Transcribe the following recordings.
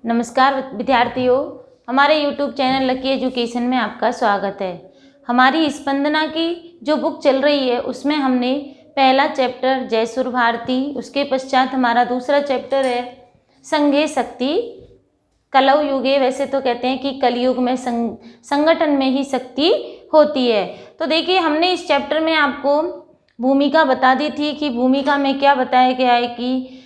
नमस्कार विद्यार्थियों, हमारे YouTube चैनल लकी एजुकेशन में आपका स्वागत है। हमारी स्पंदना की जो बुक चल रही है उसमें हमने पहला चैप्टर जय सुर भारती, उसके पश्चात हमारा दूसरा चैप्टर है संघे शक्ति कलौ युगे। वैसे तो कहते हैं कि कलयुग में संगठन में ही शक्ति होती है। तो देखिए, हमने इस चैप्टर में आपको भूमिका बता दी थी कि भूमिका में क्या बताया गया है कि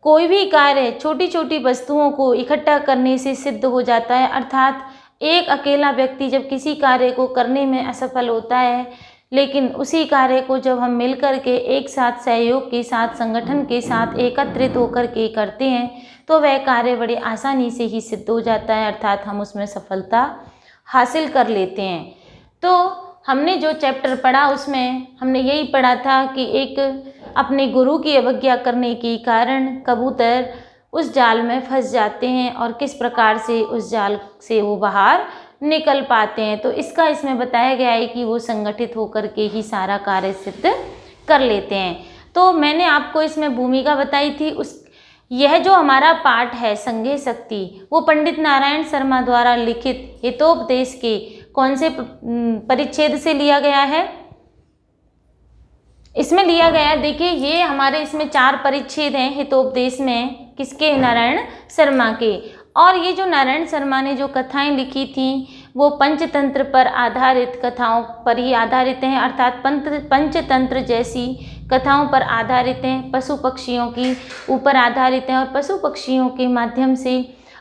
कोई भी कार्य छोटी छोटी वस्तुओं को इकट्ठा करने से सिद्ध हो जाता है। अर्थात एक अकेला व्यक्ति जब किसी कार्य को करने में असफल होता है, लेकिन उसी कार्य को जब हम मिलकर के एक साथ सहयोग के साथ संगठन के साथ एकत्रित होकर के करते हैं तो वह कार्य बड़ी आसानी से ही सिद्ध हो जाता है, अर्थात हम उसमें सफलता हासिल कर लेते हैं। तो हमने जो चैप्टर पढ़ा उसमें हमने यही पढ़ा था कि एक अपने गुरु की अवज्ञा करने के कारण कबूतर उस जाल में फंस जाते हैं और किस प्रकार से उस जाल से वो बाहर निकल पाते हैं। तो इसका इसमें बताया गया है कि वो संगठित होकर के ही सारा कार्य सिद्ध कर लेते हैं। तो मैंने आपको इसमें भूमिका बताई थी। यह जो हमारा पाठ है संघे शक्ति, वो पंडित नारायण शर्मा द्वारा लिखित हितोपदेश के कौन से परिच्छेद से लिया गया है? इसमें लिया गया है, देखिए ये हमारे इसमें 4 परिच्छेद हैं हितोपदेश में, किसके? नारायण शर्मा के। और ये जो नारायण शर्मा ने जो कथाएं लिखी थी वो पंचतंत्र पर आधारित कथाओं पर ही आधारित हैं, अर्थात पंचतंत्र जैसी कथाओं पर आधारित हैं, पशु पक्षियों की ऊपर आधारित हैं और पशु पक्षियों के माध्यम से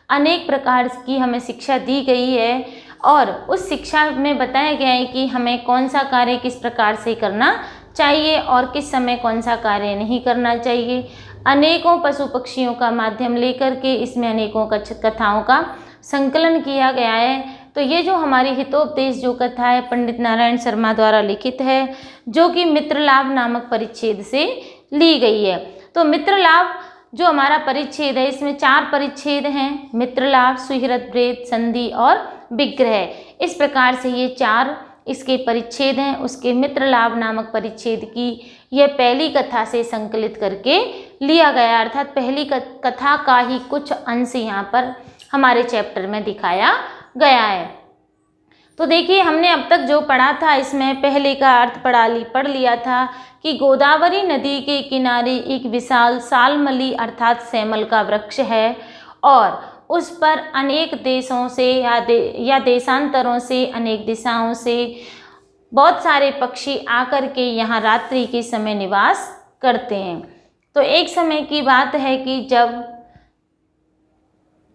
अनेक प्रकार की हमें शिक्षा दी गई है। और उस शिक्षा में बताया गया है कि हमें कौन सा कार्य किस प्रकार से करना चाहिए और किस समय कौन सा कार्य नहीं करना चाहिए। अनेकों पशु पक्षियों का माध्यम लेकर के इसमें अनेकों कथाओं का संकलन किया गया है। तो ये जो हमारी हितोपदेश जो कथा है पंडित नारायण शर्मा द्वारा लिखित है, जो कि मित्रलाभ नामक परिच्छेद से ली गई है। तो मित्रलाभ जो हमारा परिच्छेद है इसमें 4 परिच्छेद हैं, मित्रलाभ, सुहृद, भेद, संधि और विग्रह। इस प्रकार से ये 4 इसके परिच्छेद हैं। उसके मित्रलाभ नामक परिच्छेद की यह पहली कथा से संकलित करके लिया गया, अर्थात पहली कथा का ही कुछ अंश यहाँ पर हमारे चैप्टर में दिखाया गया है। तो देखिए, हमने अब तक जो पढ़ा था इसमें पहले का अर्थ पढ़ लिया था कि गोदावरी नदी के किनारे एक विशाल सालमली अर्थात सैमल का वृक्ष है और उस पर अनेक देशों से या देशांतरों से अनेक दिशाओं से बहुत सारे पक्षी आकर के यहाँ रात्रि के समय निवास करते हैं। तो एक समय की बात है कि जब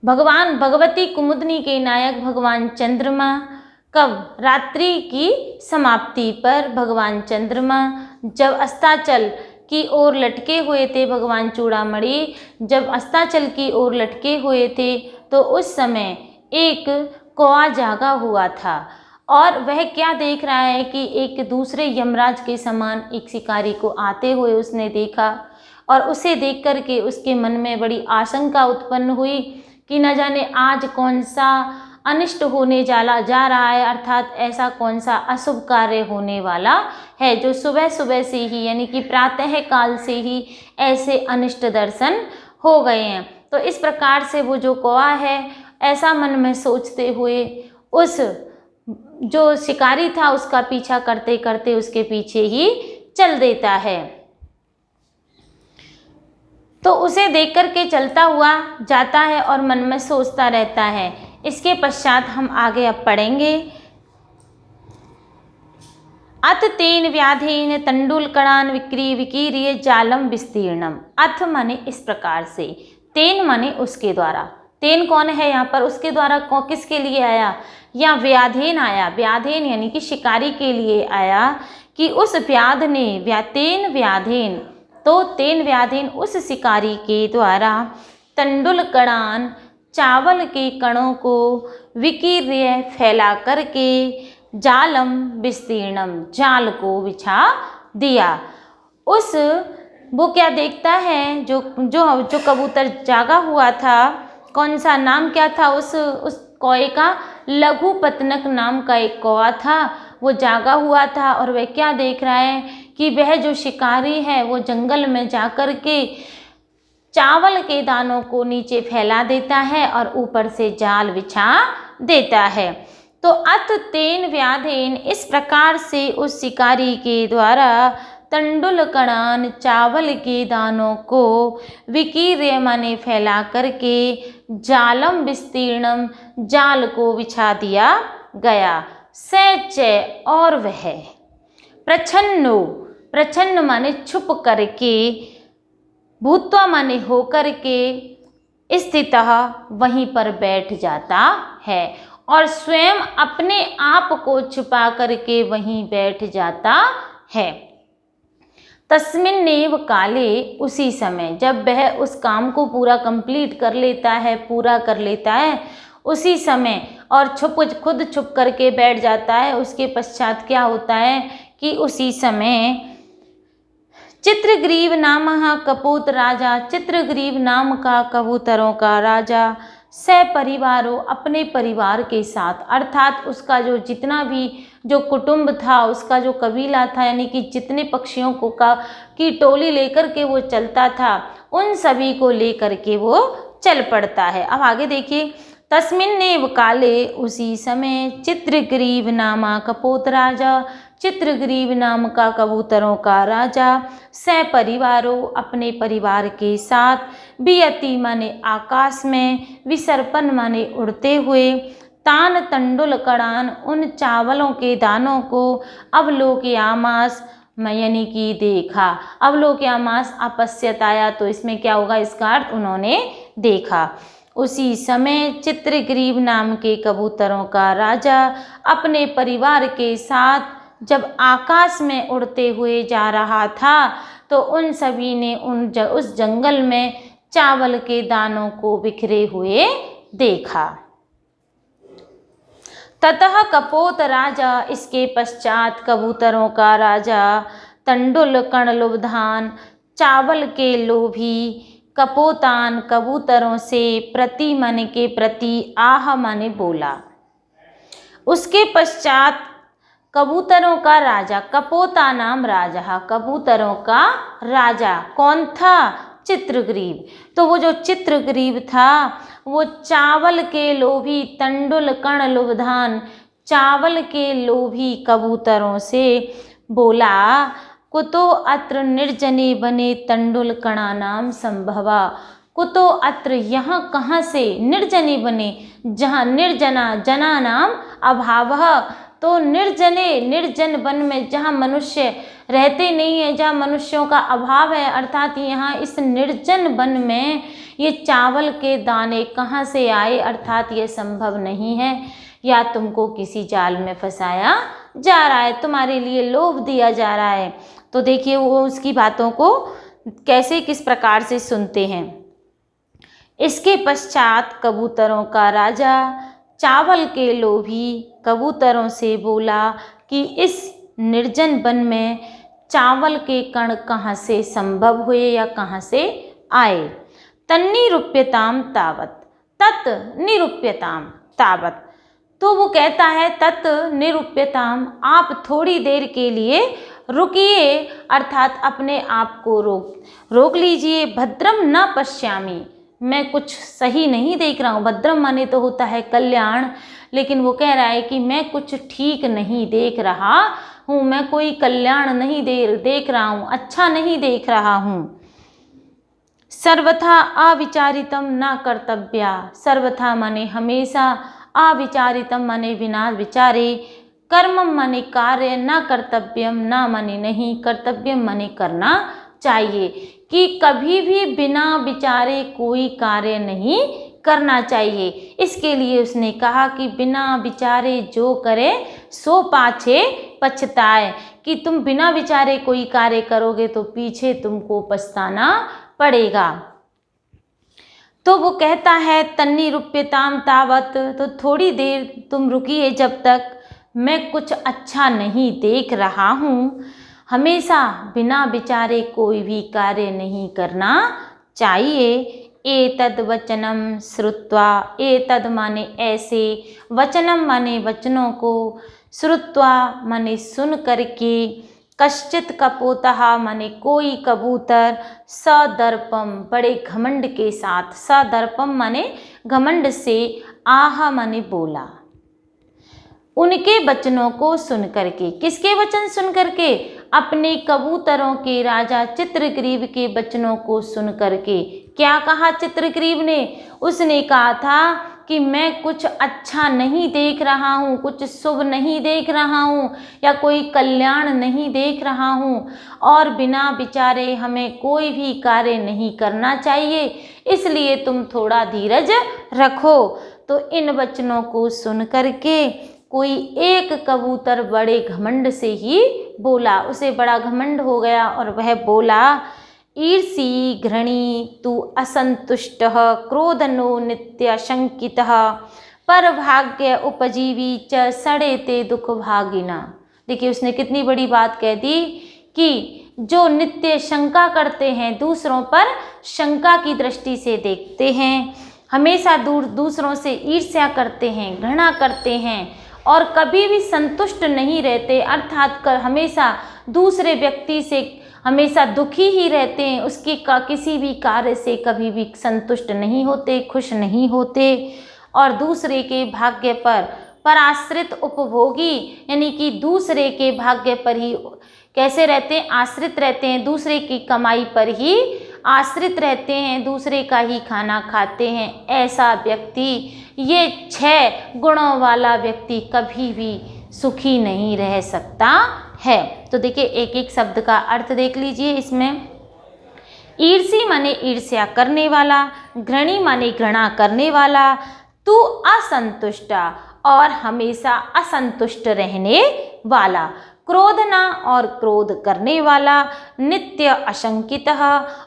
भगवान भगवती कुमुदनी के नायक भगवान चंद्रमा कब रात्रि की समाप्ति पर भगवान चंद्रमा जब अस्ताचल की ओर लटके हुए थे, भगवान चूड़ामणि जब अस्ताचल की ओर लटके हुए थे तो उस समय एक कौआ जागा हुआ था और वह क्या देख रहा है कि एक दूसरे यमराज के समान एक शिकारी को आते हुए उसने देखा और उसे देख कर के उसके मन में बड़ी आशंका उत्पन्न हुई कि न जाने आज कौन सा अनिष्ट होने जा रहा है, अर्थात ऐसा कौन सा अशुभ कार्य होने वाला है जो सुबह सुबह से ही यानी कि प्रातः काल से ही ऐसे अनिष्ट दर्शन हो गए हैं। तो इस प्रकार से वो जो कौआ है ऐसा मन में सोचते हुए उस जो शिकारी था उसका पीछा करते करते उसके पीछे ही चल देता है। तो उसे देख कर के चलता हुआ जाता है और मन में सोचता रहता है। इसके पश्चात हम आगे अब पढ़ेंगे। अथ तेन व्याधेन तंडुलकणान विकीर्य जालम विस्तीर्णम। अथ माने इस प्रकार से, तेन माने उसके द्वारा। तेन कौन है यहाँ पर? उसके द्वारा किसके लिए आया? या व्याधेन आया। व्याधेन यानी कि शिकारी के लिए आया कि उस व्याध ने तेन व्याधेन, तो तेन व्याधेन उस शिकारी के द्वारा तंडुलकणान चावल के कणों को विकीर्य फैला करके जालम विस्तीर्णम जाल को बिछा दिया। वो क्या देखता है, जो जो जो कबूतर जागा हुआ था, कौन सा नाम क्या था उस कौए का? लघु पतनक नाम का एक कौआ था। वो जागा हुआ था और वह क्या देख रहा है कि वह जो शिकारी है वो जंगल में जाकर के चावल के दानों को नीचे फैला देता है और ऊपर से जाल बिछा देता है। तो अत तेन व्याधेन, इस प्रकार से उस शिकारी के द्वारा तंडुलकणान, चावल के दानों को विकीर्य माने फैला करके, जालम विस्तीर्णम, जाल को बिछा दिया गया। सच, और वह, प्रछन्नो, प्रछन्न माने छुप करके, भूत्वा माने होकर के, स्थितः वहीं पर बैठ जाता है और स्वयं अपने आप को छुपा करके वहीं बैठ जाता है। तस्मिन्नेव काले, उसी समय, जब वह उस काम को पूरा कंप्लीट कर लेता है, पूरा कर लेता है उसी समय, और खुद छुप करके बैठ जाता है, उसके पश्चात क्या होता है कि उसी समय चित्रग्रीव नामः कपूत राजा, चित्रग्रीव नाम का कबूतरों का राजा, सपरिवारों, अपने परिवार के साथ, अर्थात उसका जो जितना भी जो कुटुंब था, उसका जो कबीला था, यानी कि जितने पक्षियों को की टोली लेकर के वो चलता था, उन सभी को लेकर के वो चल पड़ता है। अब आगे देखिए, तस्मिन्नेव काले, उसी समय, चित्रग्रीव नामा कपोत राजा, चित्रग्रीव नाम का कबूतरों का राजा, सपरिवारों, अपने परिवार के साथ, बियति माने आकाश में, विसर्पन माने उड़ते हुए, तान तंडुलकणान, उन चावलों के दानों को, अवलोकयामास, यानी कि देखा, अवलोकयामास अपश्यताया, तो इसमें क्या होगा, इसका अर्थ उन्होंने देखा। उसी समय चित्रग्रीव नाम के कबूतरों का राजा अपने परिवार के साथ जब आकाश में उड़ते हुए जा रहा था, तो उन सभी ने उस जंगल में चावल के दानों को बिखरे हुए देखा। ततः कपोत राजा, इसके पश्चात कबूतरों का राजा, तंडुल कण लुब्धान, चावल के लोभी, कपोतान, कबूतरों से, प्रति मन के प्रति, आह माने बोला। उसके पश्चात कबूतरों का राजा, कपोता नाम राजा, कबूतरों का राजा कौन था, चित्रग्रीव। तो वो जो चित्रग्रीव था वो चावल के लोभी, तंडुल कण लुब्धान, चावल के लोभी कबूतरों से बोला, कुतो अत्र निर्जने बने तंडुल कणा नाम संभवा, कुतो अत्र, यहाँ कहाँ से, निर्जने बने, जहाँ निर्जना, जना नाम अभावः, तो निर्जने, निर्जन वन में, जहाँ मनुष्य रहते नहीं है, जहाँ मनुष्यों का अभाव है, अर्थात यहाँ इस निर्जन वन में ये चावल के दाने कहाँ से आए, अर्थात ये संभव नहीं है, या तुमको किसी जाल में फंसाया जा रहा है, तुम्हारे लिए लोभ दिया जा रहा है। तो देखिए वो उसकी बातों को कैसे, किस प्रकार से सुनते हैं। इसके पश्चात कबूतरों का राजा चावल के लोभी कबूतरों से बोला कि इस निर्जन वन में चावल के कण कहाँ से संभव हुए या कहाँ से आए। तन्निरूप्यताम तावत, तत् निरूप्यताम तावत, तो वो कहता है तत् निरूप्यताम, आप थोड़ी देर के लिए रुकिए, अर्थात अपने आप को रोक लीजिए। भद्रम न पश्यामि, मैं कुछ सही नहीं देख रहा हूँ, भद्रम माने तो होता है कल्याण, लेकिन वो कह रहा है कि मैं कुछ ठीक नहीं देख रहा हूँ, मैं कोई कल्याण नहीं देख रहा हूँ, अच्छा नहीं देख रहा हूँ। सर्वथा अविचारितम न कर्तव्या, सर्वथा माने हमेशा, अविचारितम माने बिना विचारे, कर्म माने कार्य, न कर्तव्यम, न माने नहीं, कर्तव्यम माने करना चाहिए, कि कभी भी बिना विचारे कोई कार्य नहीं करना चाहिए। इसके लिए उसने कहा कि बिना विचारे जो करे सो पाछे पछताए, कि तुम बिना विचारे कोई कार्य करोगे तो पीछे तुमको पछताना पड़ेगा। तो वो कहता है तन्निरूप्यताम तावत, तो थोड़ी देर तुम रुकिए जब तक मैं कुछ अच्छा नहीं देख रहा हूँ। हमेशा बिना विचारे कोई भी कार्य नहीं करना चाहिए। एतद वचनम श्रुत्वा, एतद माने ऐसे, वचनम माने वचनों को, श्रुत्वा माने सुन करके, कश्चित कपोतः माने कोई कबूतर, सदर्पम बड़े घमंड के साथ, सदर्पम माने घमंड से, आह माने बोला। उनके वचनों को सुन करके, किसके वचन सुन करके? अपने कबूतरों के राजा चित्रग्रीव के वचनों को सुन करके। क्या कहा चित्रग्रीव ने? उसने कहा था कि मैं कुछ अच्छा नहीं देख रहा हूँ, कुछ शुभ नहीं देख रहा हूँ, या कोई कल्याण नहीं देख रहा हूँ, और बिना विचारे हमें कोई भी कार्य नहीं करना चाहिए, इसलिए तुम थोड़ा धीरज रखो। तो इन वचनों को सुन करके कोई एक कबूतर बड़े घमंड से ही बोला, उसे बड़ा घमंड हो गया और वह बोला, ईर्षि घृणी तु असंतुष्टः क्रोधनो नित्य शंकितः पर भाग्य उपजीवी च सड़ेते दुख भागिना। देखिए उसने कितनी बड़ी बात कह दी कि जो नित्य शंका करते हैं, दूसरों पर शंका की दृष्टि से देखते हैं, हमेशा दूसरों से ईर्ष्या करते हैं, घृणा करते हैं और कभी भी संतुष्ट नहीं रहते, अर्थात हमेशा दूसरे व्यक्ति से हमेशा दुखी ही रहते हैं, उसके किसी भी कार्य से कभी भी संतुष्ट नहीं होते, खुश नहीं होते, और दूसरे के भाग्य पर आश्रित उपभोगी, यानी कि दूसरे के भाग्य पर ही कैसे रहते हैं? आश्रित रहते हैं, दूसरे की कमाई पर ही आश्रित रहते हैं, दूसरे का ही खाना खाते हैं। ऐसा व्यक्ति, ये 6 गुणों वाला व्यक्ति कभी भी सुखी नहीं रह सकता है। तो देखिए एक एक शब्द का अर्थ देख लीजिए इसमें। ईर्षि माने ईर्ष्या करने वाला, घृणी माने घृणा करने वाला, तू असंतुष्टा और हमेशा असंतुष्ट रहने वाला, क्रोधना और क्रोध करने वाला, नित्य अशंकितः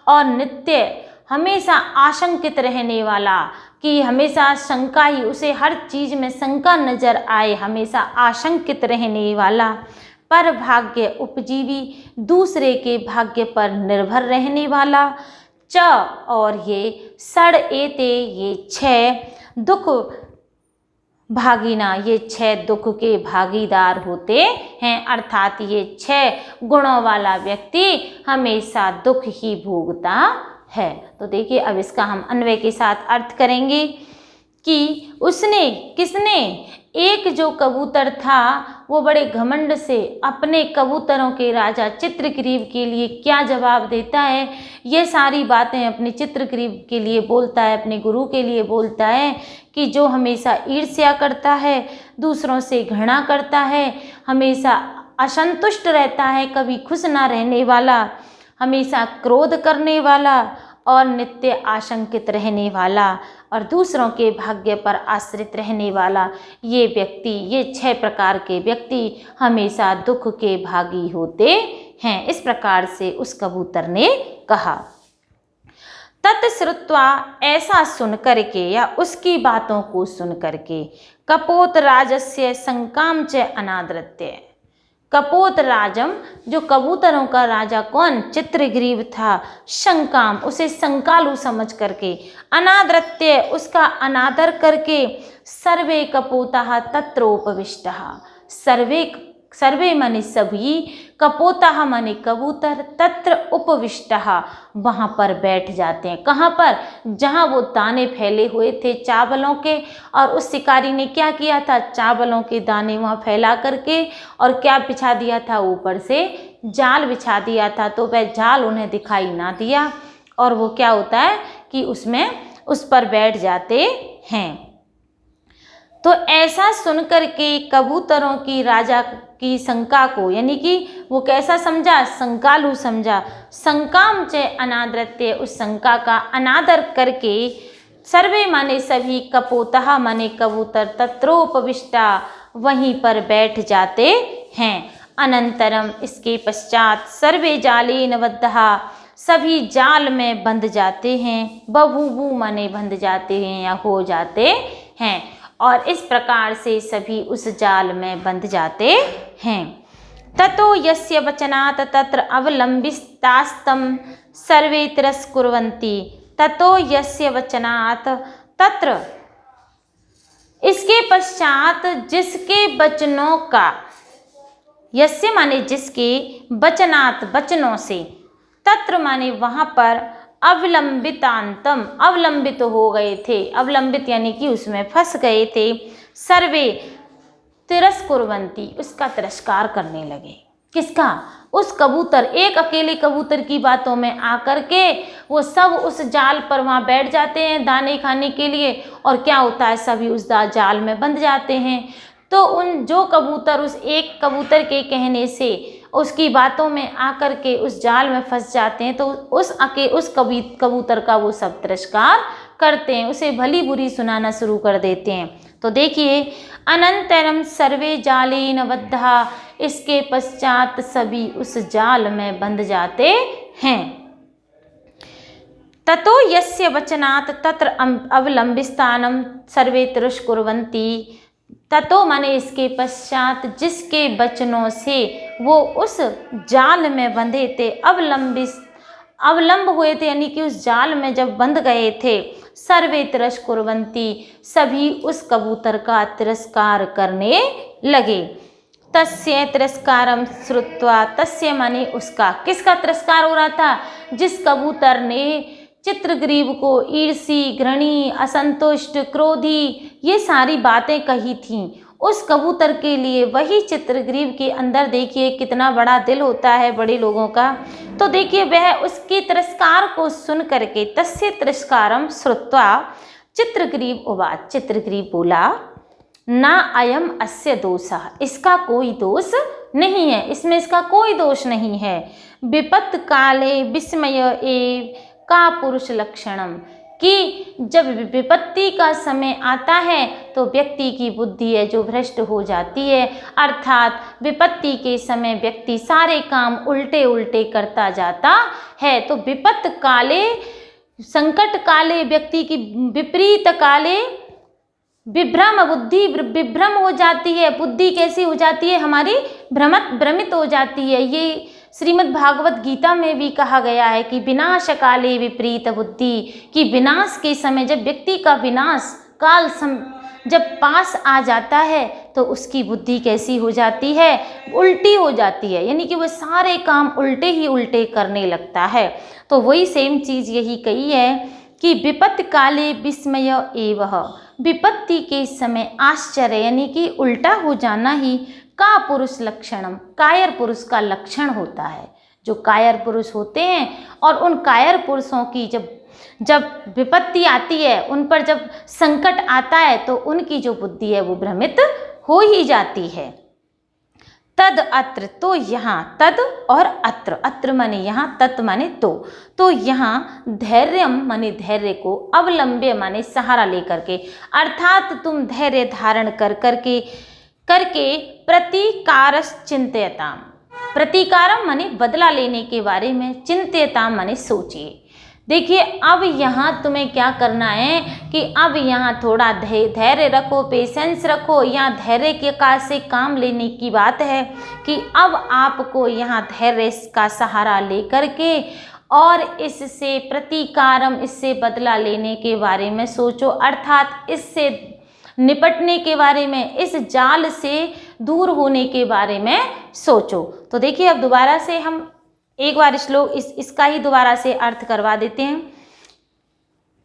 और नित्य हमेशा आशंकित रहने वाला, कि हमेशा शंका ही, उसे हर चीज में शंका नजर आए, हमेशा आशंकित रहने वाला, पर भाग्य उपजीवी दूसरे के भाग्य पर निर्भर रहने वाला, च और ये सड़ एते ये 6 दुख भागीना, ये 6 दुख के भागीदार होते हैं, अर्थात ये 6 गुणों वाला व्यक्ति हमेशा दुख ही भोगता है। तो देखिए अब इसका हम अन्वय के साथ अर्थ करेंगे कि उसने, किसने? एक जो कबूतर था वो बड़े घमंड से अपने कबूतरों के राजा चित्रग्रीव के लिए क्या जवाब देता है, ये सारी बातें अपने चित्रग्रीव के लिए बोलता है, अपने गुरु के लिए बोलता है कि जो हमेशा ईर्ष्या करता है, दूसरों से घृणा करता है, हमेशा असंतुष्ट रहता है, कभी खुश ना रहने वाला, हमेशा क्रोध करने वाला और नित्य आशंकित रहने वाला और दूसरों के भाग्य पर आश्रित रहने वाला, ये व्यक्ति, ये 6 प्रकार के व्यक्ति हमेशा दुख के भागी होते हैं। इस प्रकार से उस कबूतर ने कहा। तत्श्रुत्वा ऐसा सुन करके या उसकी बातों को सुन करके, कपोत राजस्य शंकाम च अनादृत्य। कपोत राजम, जो कबूतरों का राजा कौन? चित्रग्रीव था। शंकाम, उसे शंकालु समझ करके, अनादृत्य उसका अनादर करके, सर्वे कपोताः तत्रोपविष्टः। सर्वे माने सभी, कपोताः माने कबूतर, तत्र उपविष्टः वहाँ पर बैठ जाते हैं। कहाँ पर? जहाँ वो दाने फैले हुए थे चावलों के, और उस शिकारी ने क्या किया था? चावलों के दाने वहाँ फैला करके और क्या बिछा दिया था? ऊपर से जाल बिछा दिया था, तो वह जाल उन्हें दिखाई ना दिया और वो क्या होता है कि उसमें उस पर बैठ जाते हैं। तो ऐसा सुनकर के कबूतरों की राजा की शंका को, यानी कि वो कैसा समझा? शंकालु समझा। शंकाम च अनादृत्य, उस शंका का अनादर करके, सर्वे माने सभी, कपोतः माने कबूतर, तत्रोपविष्टा वहीं पर बैठ जाते हैं। अनंतरम इसके पश्चात, सर्वे जालेन बद्धः सभी जाल में बंध जाते हैं। बभूवु माने बंध जाते हैं या हो जाते हैं, और इस प्रकार से सभी उस जाल में बंध जाते हैं। ततो यस्य वचनात् तत्र अवलंबितास्तं सर्वे तिरस्कुर्वन्ति। ततो यस्य वचनात् तत्र, इसके पश्चात जिसके वचनों का यस्य माने जिसके, वचनात् वचनों से, तत्र माने वहाँ पर, अवलंबितांतम अवलंबित हो गए थे, अवलंबित यानी कि उसमें फंस गए थे, सर्वे तिरस्कुर्वन्ति उसका तिरस्कार करने लगे। किसका? उस कबूतर, एक अकेले कबूतर की बातों में आकर के वो सब उस जाल पर वहाँ बैठ जाते हैं दाने खाने के लिए, और क्या होता है, सभी उस जाल में बंध जाते हैं। तो उन जो कबूतर उस एक कबूतर के कहने से उसकी बातों में आकर के उस जाल में फंस जाते हैं, तो उस कबूतर का वो सब तिरस्कार करते हैं, उसे भली बुरी सुनाना शुरू कर देते हैं। तो देखिए, अनंतरम सर्वे जालेन बद्धा, इसके पश्चात सभी उस जाल में बंध जाते हैं। ततो यस्य वचनात् तत्र अवलंबिस्तानम सर्वे तिरस्कुर्वन्ति, ततो माने इसके पश्चात, जिसके वचनों से वो उस जाल में बंधे थे, अवलंब हुए थे, यानी कि उस जाल में जब बंध गए थे, सर्वे तिरस्कुर्वन्ति सभी उस कबूतर का तिरस्कार करने लगे। तस्य तिरस्कारम श्रुत्वा, तस्य माने उसका, किसका तिरस्कार हो रहा था? जिस कबूतर ने चित्रग्रीव को ईर्षी, घृणी, असंतुष्ट, क्रोधी ये सारी बातें कही थीं, उस कबूतर के लिए वही चित्रग्रीव के अंदर देखिए कितना बड़ा दिल होता है बड़े लोगों का। तो देखिए वह उसके तिरस्कार को सुन करके, तस्य तिरस्कारम श्रुत्वा चित्रग्रीव उवाच, चित्रग्रीव बोला, ना अयम अस्य दोषः, इसका कोई दोष नहीं है, इसमें इसका कोई दोष नहीं है। विपत्त काले विस्मय एव का पुरुष लक्षणम, कि जब विपत्ति का समय आता है तो व्यक्ति की बुद्धि है जो भ्रष्ट हो जाती है, अर्थात विपत्ति के समय व्यक्ति सारे काम उल्टे उल्टे करता जाता है। तो विपत्त काले, संकट काले, व्यक्ति की विपरीत काले विभ्रम, बुद्धि विभ्रम हो जाती है। बुद्धि कैसी हो जाती है? हमारी भ्रमित हो जाती है। ये श्रीमद् भागवत गीता में भी कहा गया है कि विनाश काले विपरीत बुद्धि, कि विनाश के समय, जब व्यक्ति का विनाश काल जब पास आ जाता है तो उसकी बुद्धि कैसी हो जाती है? उल्टी हो जाती है, यानी कि वह सारे काम उल्टे ही उल्टे करने लगता है। तो वही सेम चीज़ यही कही है कि विपत्ति काले विस्मय एवह, विपत्ति के समय आश्चर्य यानी कि उल्टा हो जाना ही का पुरुष लक्षणम, कायर पुरुष का लक्षण होता है। जो कायर पुरुष होते हैं, और उन कायर पुरुषों की जब विपत्ति आती है, उन पर जब संकट आता है, तो उनकी जो बुद्धि है वो भ्रमित हो ही जाती है। तद अत्र, तो यहाँ तद और अत्र, अत्र माने यहाँ, तत् माने तो यहाँ धैर्यम माने धैर्य को, अवलंब्य माने सहारा लेकर के, अर्थात तुम धैर्य धारण करके प्रतिकारस चिंत्यताम, प्रतिकारम माने बदला लेने के बारे में, चिंत्यताम माने सोचिए। देखिए अब यहाँ तुम्हें क्या करना है कि अब यहाँ थोड़ा धैर्य रखो, पेशेंस रखो। यहाँ धैर्य के का से काम लेने की बात है कि अब आपको यहाँ धैर्य का सहारा लेकर के और इससे प्रतिकारम, इससे बदला लेने के बारे में सोचो, अर्थात इससे निपटने के बारे में, इस जाल से दूर होने के बारे में सोचो। तो देखिए अब दोबारा से हम एक बार श्लोक इसका ही दोबारा से अर्थ करवा देते हैं।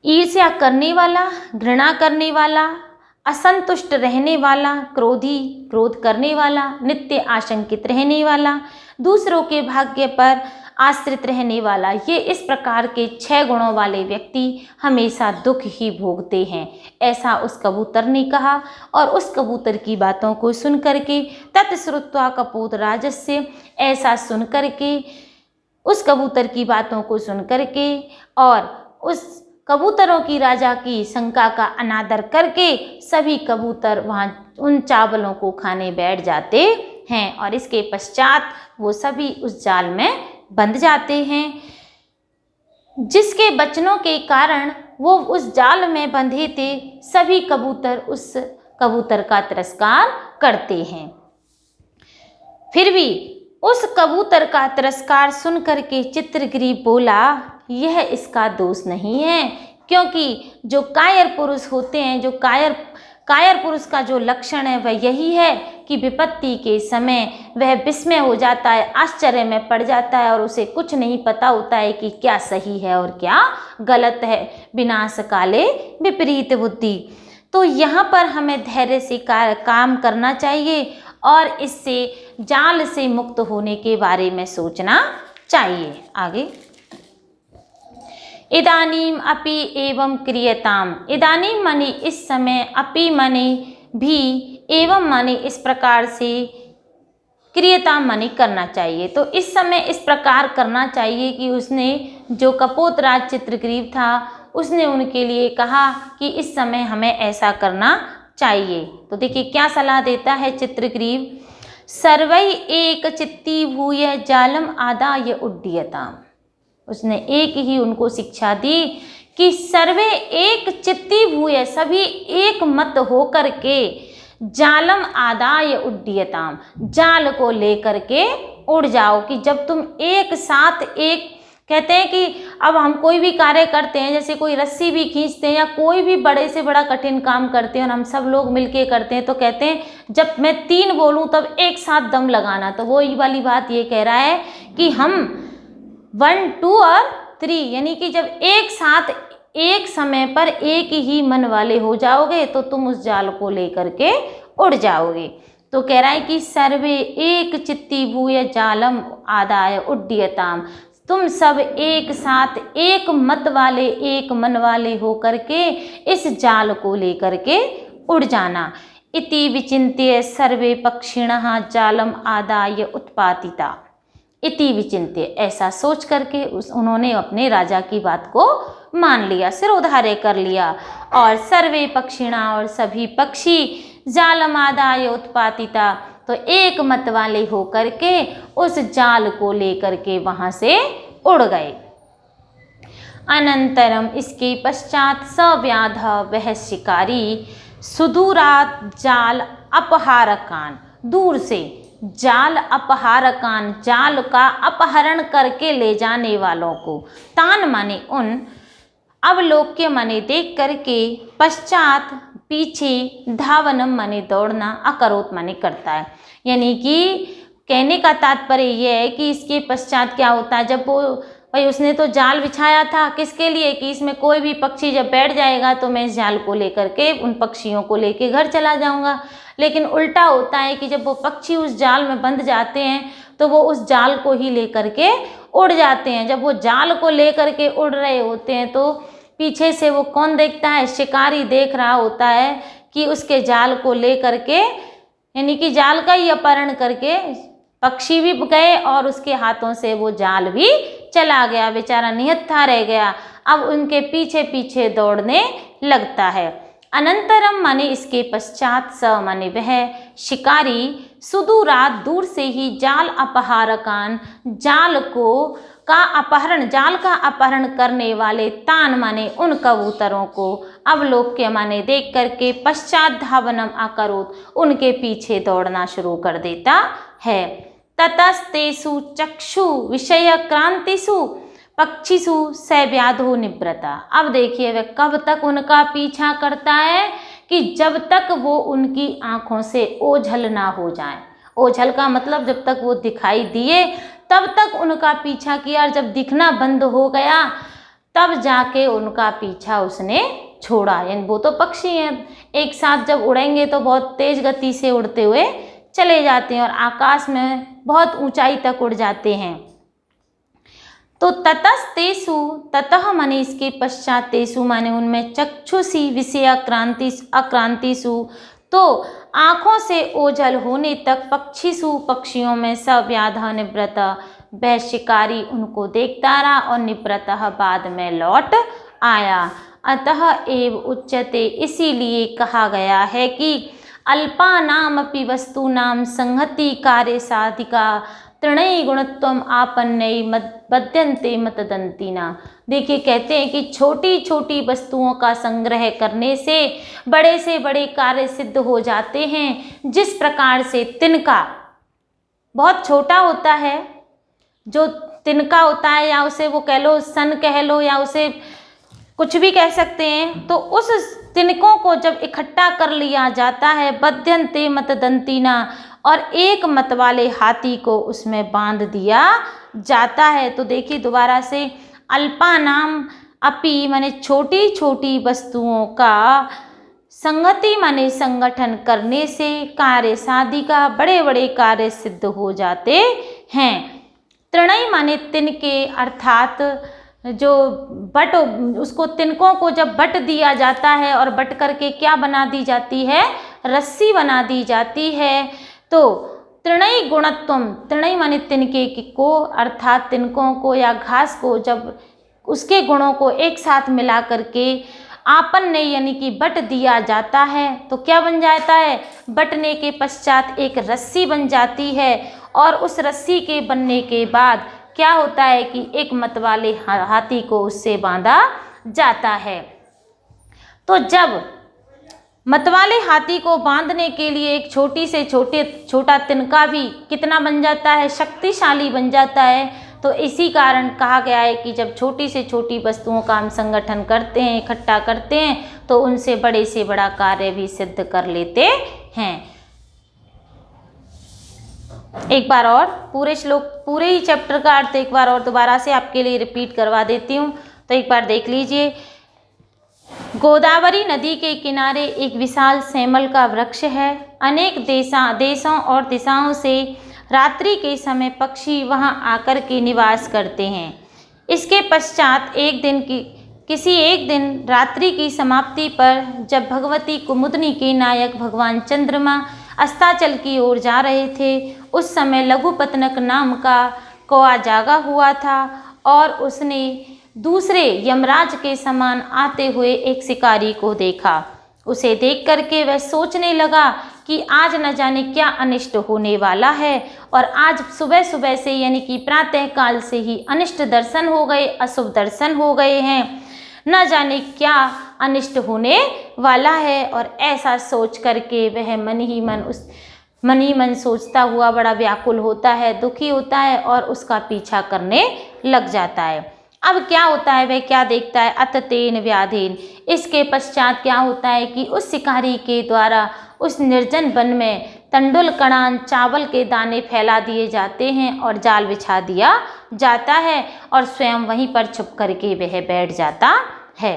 ईर्ष्या करने वाला, घृणा करने वाला, असंतुष्ट रहने वाला, क्रोधी, क्रोध करने वाला, नित्य आशंकित रहने वाला, दूसरों के भाग्य पर आश्रित रहने वाला, ये इस प्रकार के 6 गुणों वाले व्यक्ति हमेशा दुख ही भोगते हैं, ऐसा उस कबूतर ने कहा। और उस कबूतर की बातों को सुन करके, तत्श्रुत्वा कपोत राजस्य, ऐसा सुन करके, उस कबूतर की बातों को सुन करके और उस कबूतरों की राजा की शंका का अनादर करके सभी कबूतर वहाँ उन चावलों को खाने बैठ जाते हैं, और इसके पश्चात वो सभी उस जाल में बंध जाते हैं, जिसके वचनों के कारण वो उस जाल में बंधे थे। सभी कबूतर उस कबूतर का तिरस्कार करते हैं। फिर भी उस कबूतर का तिरस्कार सुन करके चित्रग्रीव बोला, यह इसका दोष नहीं है, क्योंकि जो कायर पुरुष होते हैं, जो कायर पुरुष का जो लक्षण है वह यही है कि विपत्ति के समय वह विस्मय हो जाता है, आश्चर्य में पड़ जाता है और उसे कुछ नहीं पता होता है कि क्या सही है और क्या गलत है। विनाश काले विपरीत बुद्धि। तो यहाँ पर हमें धैर्य से काम करना चाहिए और इससे जाल से मुक्त होने के बारे में सोचना चाहिए। आगे, इदानीम अपि एवं क्रियताम। इदानीम माने इस समय, अपि माने भी, एवं माने इस प्रकार से, क्रियताम माने करना चाहिए। तो इस समय इस प्रकार करना चाहिए कि उसने, जो कपोतराज चित्रग्रीव था, उसने उनके लिए कहा कि इस समय हमें ऐसा करना चाहिए। तो देखिए क्या सलाह देता है चित्रग्रीव। सर्वै एक चित्ती भूय जालम आदाय उड्डीयताम। उसने एक ही उनको शिक्षा दी कि सर्वे एक चित्ती भूय, सभी एक मत हो करके, जालम आदाय उड्डीयताम, जाल को लेकर के उड़ जाओ। कि जब तुम एक साथ एक, कहते हैं कि अब हम कोई भी कार्य करते हैं, जैसे कोई रस्सी भी खींचते हैं या कोई भी बड़े से बड़ा कठिन काम करते हैं और हम सब लोग मिलके करते हैं, तो कहते हैं जब मैं 3 बोलूं तब एक साथ दम लगाना। तो वो ये वाली बात ये कह रहा है कि हम 1, 2 और 3, यानी कि जब एक साथ एक समय पर एक ही मन वाले हो जाओगे तो तुम उस जाल को लेकर के उड़ जाओगे। तो कह रहा है कि सर्वे एक चित्ती भूय जालम आदाय उड्डीयताम, तुम सब एक साथ एक मत वाले, एक मन वाले हो करके इस जाल को लेकर के उड़ जाना। इति विचिन्त्य सर्वे पक्षिणः जालम आदाय उत्पातिता। इति विचिन्त्य, ऐसा सोच करके उन्होंने अपने राजा की बात को मान लिया, सिरोधार्य कर लिया। और सर्वे पक्षिणा, और सभी पक्षी, जालम आदाय उत्पातिता, तो एक मत वाले हो करके उस जाल को लेकर के वहां से उड़ गए। अनंतरम, इसके पश्चात, सव्याध, वह शिकारी, सुदूरात जाल अपहारकान, दूर से, जाल अपहारकान, जाल का अपहरण करके ले जाने वालों को, तान माने उन, अवलोक्य माने देख करके, पश्चात पीछे, धावनम माने दौड़ना, अकरोत माने करता है। यानी कि कहने का तात्पर्य यह है कि इसके पश्चात क्या होता है, जब वो, भाई उसने तो जाल बिछाया था किसके लिए, कि इसमें कोई भी पक्षी जब बैठ जाएगा तो मैं इस जाल को लेकर के उन पक्षियों को लेके घर चला जाऊंगा। लेकिन उल्टा होता है कि जब वो पक्षी उस जाल में बंध जाते हैं तो वो उस जाल को ही लेकर के उड़ जाते हैं। जब वो जाल को लेकर के उड़ रहे होते हैं तो पीछे से वो कौन देखता है, शिकारी देख रहा होता है कि उसके जाल को लेकर के, यानी कि जाल का ही अपहरण करके पक्षी भी गए और उसके हाथों से वो जाल भी चला गया, बेचारा निहत्था रह गया। अब उनके पीछे पीछे दौड़ने लगता है। अनंतरम माने इसके पश्चात, स माने वह, शिकारी, सुदूरात, दूर से ही, जाल अपहारकान, जाल का अपहरण करने वाले, तान माने उन कबूतरों को, अवलोक्य माने देख करके, पश्चात धावनम अकरोत, उनके पीछे दौड़ना शुरू कर देता है। ततस्तेषु चक्षु विषय क्रांतिषु पक्षिषु सव्याधो निवृता। अब देखिए वह कब तक उनका पीछा करता है, कि जब तक वो उनकी आंखों से ओझल ना हो जाए। ओझल का मतलब जब तक वो दिखाई दिए तब तक उनका पीछा किया, और जब दिखना बंद हो गया तब जाके उनका पीछा उसने छोड़ा। यानी वो तो पक्षी हैं, एक साथ जब उड़ेंगे तो बहुत तेज गति से उड़ते हुए चले जाते हैं और आकाश में बहुत ऊंचाई तक उड़ जाते हैं। तो ततस्तेषु, ततः माने इसके पश्चात, तेषु माने उनमें, चक्षुषी विषय अक्रांतिषु, तो आँखों से ओझल होने तक, पक्षिषु, पक्षियों में, सव्याधः निवृत, वह शिकारी उनको देखता रहा और निवृतः, बाद में लौट आया। अतः एव उच्यते, इसीलिए कहा गया है कि अल्पानाम अपि वस्तूनां संहति कार्य साधिका तृणय गुणत्वम आपन्नय बध्यन्ते मतदंतिना। देखिए कहते हैं कि छोटी छोटी वस्तुओं का संग्रह करने से बड़े कार्य सिद्ध हो जाते हैं। जिस प्रकार से तिनका बहुत छोटा होता है, जो तिनका होता है, या उसे वो कह लो सन कह लो, या उसे कुछ भी कह सकते हैं, तो उस तिनकों को जब इकट्ठा कर लिया जाता है, बध्यन्ते मतदंतिना, और एक मत वाले हाथी को उसमें बांध दिया जाता है। तो देखिए दोबारा से, अल्पानाम अपि माने छोटी छोटी वस्तुओं का, संगति माने संगठन करने से, कार्य साधिका बड़े बड़े कार्य सिद्ध हो जाते हैं। तृणय माने तिनके, अर्थात जो बट, उसको तिनकों को जब बट दिया जाता है और बट करके क्या बना दी जाती है, रस्सी बना दी जाती है। तो तृणय गुणत्वम, तृणय माने तिनके को, अर्थात तिनकों को या घास को जब उसके गुणों को एक साथ मिला करके आपन यानी कि बट दिया जाता है तो क्या बन जाता है, बटने के पश्चात एक रस्सी बन जाती है। और उस रस्सी के बनने के बाद क्या होता है कि एक मत वाले हाथी को उससे बांधा जाता है। तो जब मतवाले हाथी को बांधने के लिए एक छोटी से छोटा तिनका भी कितना बन जाता है, शक्तिशाली बन जाता है। तो इसी कारण कहा गया है कि जब छोटी से छोटी वस्तुओं का हम संगठन करते हैं, इकट्ठा करते हैं, तो उनसे बड़े से बड़ा कार्य भी सिद्ध कर लेते हैं। एक बार और पूरे श्लोक, पूरे ही चैप्टर का अर्थ एक बार और दोबारा से आपके लिए रिपीट करवा देती हूँ। तो एक बार देख लीजिए। गोदावरी नदी के किनारे एक विशाल सेमल का वृक्ष है। अनेक देशों और दिशाओं से रात्रि के समय पक्षी वहां आकर के निवास करते हैं। इसके पश्चात किसी एक दिन रात्रि की समाप्ति पर जब भगवती कुमुदनी के नायक भगवान चंद्रमा अस्ताचल की ओर जा रहे थे, उस समय लघुपतनक नाम का कौआ जागा हुआ था और उसने दूसरे यमराज के समान आते हुए एक शिकारी को देखा। उसे देख करके वह सोचने लगा कि आज न जाने क्या अनिष्ट होने वाला है, और आज सुबह सुबह से यानी कि प्रातः काल से ही अनिष्ट दर्शन हो गए, अशुभ दर्शन हो गए हैं, न जाने क्या अनिष्ट होने वाला है। और ऐसा सोच करके वह मन ही मन सोचता हुआ बड़ा व्याकुल होता है, दुखी होता है और उसका पीछा करने लग जाता है। अब क्या होता है, वह क्या देखता है, अततेन व्याधेन, इसके पश्चात क्या होता है कि उस शिकारी के द्वारा उस निर्जन वन में तंडुल कणान चावल के दाने फैला दिए जाते हैं और जाल बिछा दिया जाता है और स्वयं वहीं पर छुप करके वह बैठ जाता है।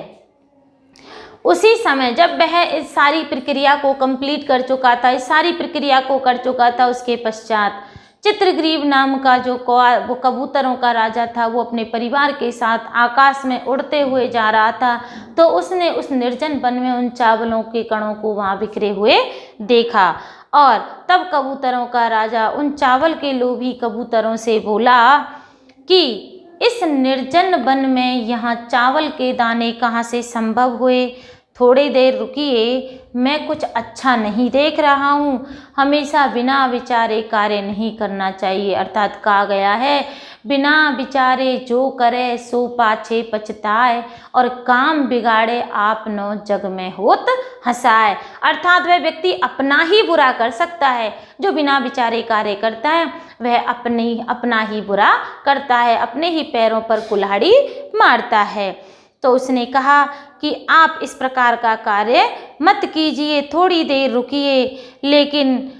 उसी समय जब वह इस सारी प्रक्रिया को कंप्लीट कर चुका था, इस सारी प्रक्रिया को कर चुका था, उसके पश्चात चित्रग्रीव नाम का जो वो कबूतरों का राजा था, वो अपने परिवार के साथ आकाश में उड़ते हुए जा रहा था। तो उसने उस निर्जन वन में उन चावलों के कणों को वहाँ बिखरे हुए देखा और तब कबूतरों का राजा उन चावल के लोभी कबूतरों से बोला कि इस निर्जन वन में यहाँ चावल के दाने कहाँ से संभव हुए, थोड़ी देर रुकिए, मैं कुछ अच्छा नहीं देख रहा हूँ। हमेशा बिना विचारे कार्य नहीं करना चाहिए। अर्थात कहा गया है, बिना विचारे जो करे सो पाछे पछताए, और काम बिगाड़े आप नो जग में होत हंसाए। अर्थात वह व्यक्ति अपना ही बुरा कर सकता है, जो बिना विचारे कार्य करता है वह अपना ही बुरा करता है, अपने ही पैरों पर कुल्हाड़ी मारता है। तो उसने कहा कि आप इस प्रकार का कार्य मत कीजिए, थोड़ी देर रुकिए। लेकिन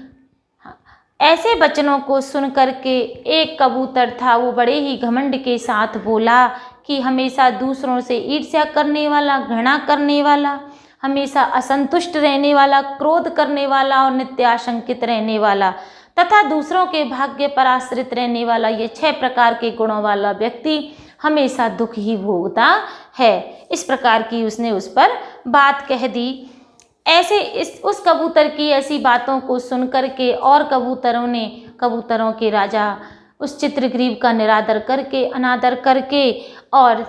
ऐसे वचनों को सुन करके एक कबूतर था, वो बड़े ही घमंड के साथ बोला कि हमेशा दूसरों से ईर्ष्या करने वाला, घृणा करने वाला, हमेशा असंतुष्ट रहने वाला, क्रोध करने वाला और नित्याशंकित रहने वाला तथा दूसरों के भाग्य पर आश्रित रहने वाला, ये 6 प्रकार के गुणों वाला व्यक्ति हमेशा दुख ही भोगता है। इस प्रकार की उसने उस पर बात कह दी। ऐसे उस कबूतर की ऐसी बातों को सुन करके और कबूतरों के राजा उस चित्रग्रीव का अनादर करके और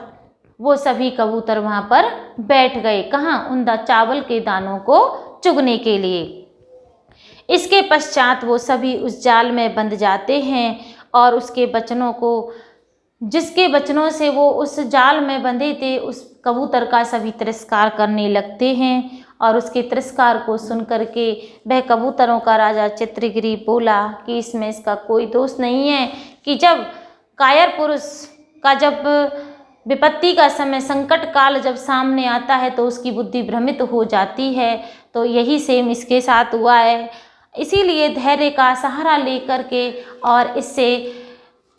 वो सभी कबूतर वहाँ पर बैठ गए। कहाँ? उन चावल के दानों को चुगने के लिए। इसके पश्चात वो सभी उस जाल में बंध जाते हैं और उसके वचनों को, जिसके वचनों से वो उस जाल में बंधे थे, उस कबूतर का सभी तिरस्कार करने लगते हैं। और उसके तिरस्कार को सुन करके वह कबूतरों का राजा चित्रग्रीव बोला कि इसका कोई दोष नहीं है कि जब कायर पुरुष का जब विपत्ति का समय, संकट काल जब सामने आता है तो उसकी बुद्धि भ्रमित हो जाती है। तो यही सेम इसके साथ हुआ है। इसीलिए धैर्य का सहारा लेकर के और इससे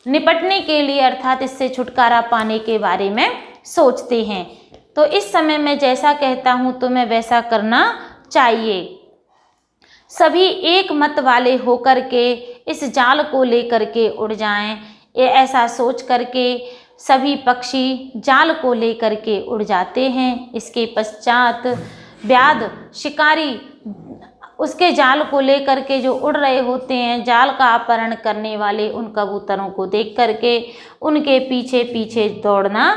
निपटने के लिए अर्थात इससे छुटकारा पाने के बारे में सोचते हैं। तो इस समय मैं जैसा कहता हूँ तुम्हें वैसा करना चाहिए। सभी एक मत वाले होकर के इस जाल को लेकर के उड़ जाएं। ये ऐसा सोच करके सभी पक्षी जाल को लेकर के उड़ जाते हैं। इसके पश्चात व्याध शिकारी उसके जाल को लेकर के जो उड़ रहे होते हैं, जाल का अपहरण करने वाले उन कबूतरों को देख करके उनके पीछे पीछे दौड़ना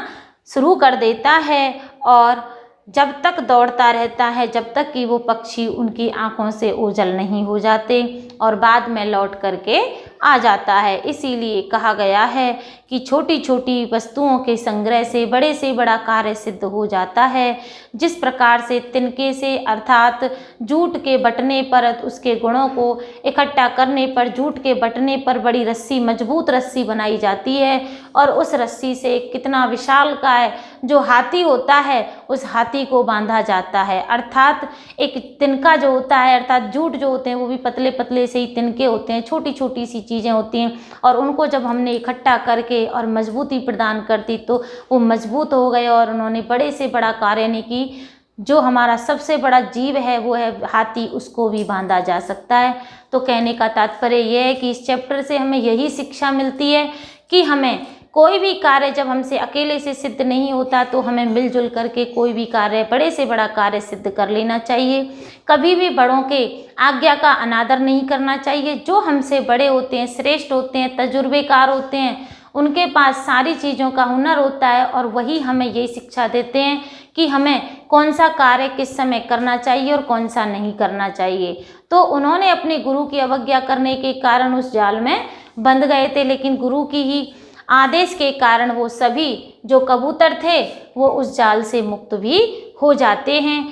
शुरू कर देता है और जब तक दौड़ता रहता है जब तक कि वो पक्षी उनकी आंखों से ओझल नहीं हो जाते और बाद में लौट करके आ जाता है। इसीलिए कहा गया है कि छोटी छोटी वस्तुओं के संग्रह से बड़ा कार्य सिद्ध हो जाता है। जिस प्रकार से तिनके से अर्थात जूट के बटने पर उसके गुणों को इकट्ठा करने पर जूट के बटने पर बड़ी रस्सी, मजबूत रस्सी बनाई जाती है और उस रस्सी से कितना विशालकाय जो हाथी होता है उस हाथी को बांधा जाता है। अर्थात एक तिनका जो होता है अर्थात जूट जो होते हैं वो भी पतले पतले से ही तिनके होते हैं, छोटी छोटी सी चीज़ें होती हैं और उनको जब हमने इकट्ठा करके और मजबूती प्रदान कर दी तो वो मजबूत हो गए और उन्होंने बड़े से बड़ा कार्य नहीं की। जो हमारा सबसे बड़ा जीव है वो है हाथी, उसको भी बांधा जा सकता है। तो कहने का तात्पर्य यह है कि इस चैप्टर से हमें यही शिक्षा मिलती है कि हमें कोई भी कार्य जब हमसे अकेले से सिद्ध नहीं होता तो हमें मिलजुल करके कोई भी कार्य, बड़े से बड़ा कार्य सिद्ध कर लेना चाहिए। कभी भी बड़ों के आज्ञा का अनादर नहीं करना चाहिए। जो हमसे बड़े होते हैं, श्रेष्ठ होते हैं, तजुर्बेकार होते हैं, उनके पास सारी चीज़ों का हुनर होता है और वही हमें यही शिक्षा देते हैं कि हमें कौन सा कार्य किस समय करना चाहिए और कौन सा नहीं करना चाहिए। तो उन्होंने अपने गुरु की अवज्ञा करने के कारण उस जाल में बंध गए थे, लेकिन गुरु की ही आदेश के कारण वो सभी जो कबूतर थे वो उस जाल से मुक्त भी हो जाते हैं।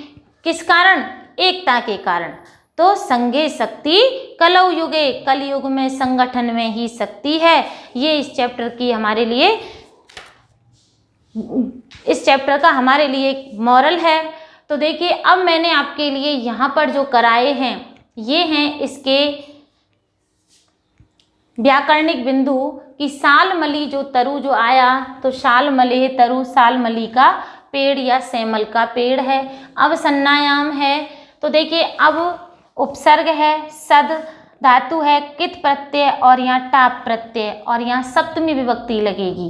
किस कारण? एकता के कारण। तो संगे शक्ति कलौ युगे, कलयुग में संगठन में ही शक्ति है। ये इस चैप्टर की हमारे लिए, इस चैप्टर का हमारे लिए एक मॉरल है। तो देखिए अब मैंने आपके लिए यहाँ पर जो कराए हैं ये हैं इसके व्याकरणिक बिंदु कि सालमली जो तरु जो आया तो शालमलेह तरु, सालमली का पेड़ या सेमल का पेड़ है। अब सन्नायाम है तो देखिए अब उपसर्ग है, सद धातु है, कित प्रत्यय और यहाँ टाप प्रत्यय और यहाँ सप्तमी विभक्ति लगेगी।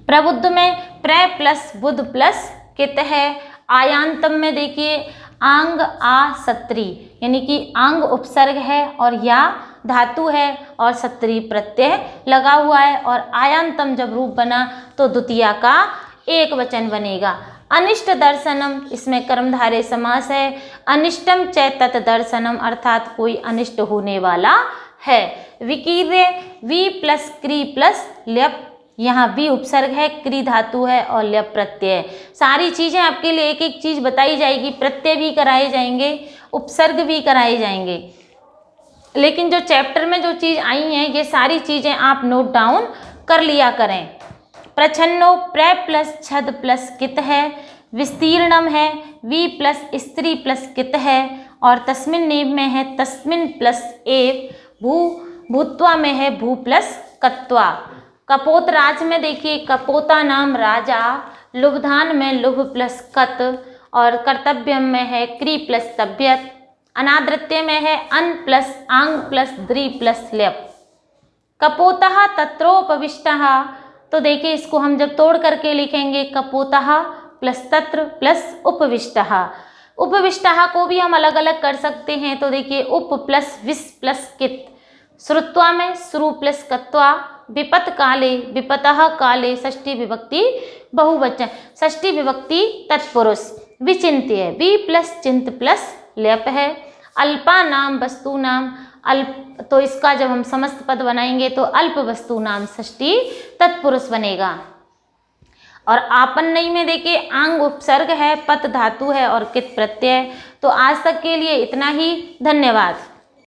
प्रबुद्ध में प्र प्लस बुध प्लस कित है। आयांतम में देखिए आंग आ सत्री यानी कि आंग उपसर्ग है और या धातु है और सत्री प्रत्यय लगा हुआ है और आयांतम जब रूप बना तो द्वितीया का एक वचन बनेगा। अनिष्ट दर्शनम, इसमें कर्मधारय समास है। अनिष्टम च तत् दर्शनम अर्थात कोई अनिष्ट होने वाला है। विकीर्य वी प्लस क्री प्लस ल्यप, यहाँ वी उपसर्ग है, क्री धातु है और ल्यप प्रत्यय। सारी चीज़ें आपके लिए एक एक चीज़ बताई जाएगी, प्रत्यय भी कराए जाएंगे, उपसर्ग भी कराए जाएंगे, लेकिन जो चैप्टर में जो चीज़ आई हैं ये सारी चीज़ें आप नोट डाउन कर लिया करें। प्रछन्नो प्र प्लस छद प्लस कित है। विस्तीर्णम है वी प्लस स्त्री प्लस कित है और तस्मिन नेम में है तस्मिन प्लस एव। भू भूत्वा में है भू प्लस कत्वा। कपोत राज में देखिए कपोता नाम राजा। लुब्धान में लुभ प्लस कत और कर्तव्यम में है क्री प्लस तब्यत। अनादृत्य में है अन प्लस आंग प्लस द्रि प्लस ल्यप। कपोतः तत्रोपविष्टः, तो देखिए इसको हम जब तोड़ करके लिखेंगे कपोतः प्लस तत्र प्लस उपविष्टः। उपविष्टः को भी हम अलग अलग कर सकते हैं। तो देखिए उप प्लस विस प्लस कित। श्रुत्वा में श्रु प्लस कत्वा। विपत काले विपतः काले, षष्ठी विभक्ति बहुवचन, षष्ठी विभक्ति तत्पुरुष। विचिन्त्य वी प्लस चिंत प्लस ल्यप है। अल्पा नाम वस्तु नाम, अल्प तो इसका जब हम समस्त पद बनाएंगे तो अल्प वस्तु नाम षष्ठी तत्पुरुष बनेगा। और आपन्नई में देखिए आंग उपसर्ग है, पत धातु है और कित प्रत्यय। तो आज तक के लिए इतना ही, धन्यवाद।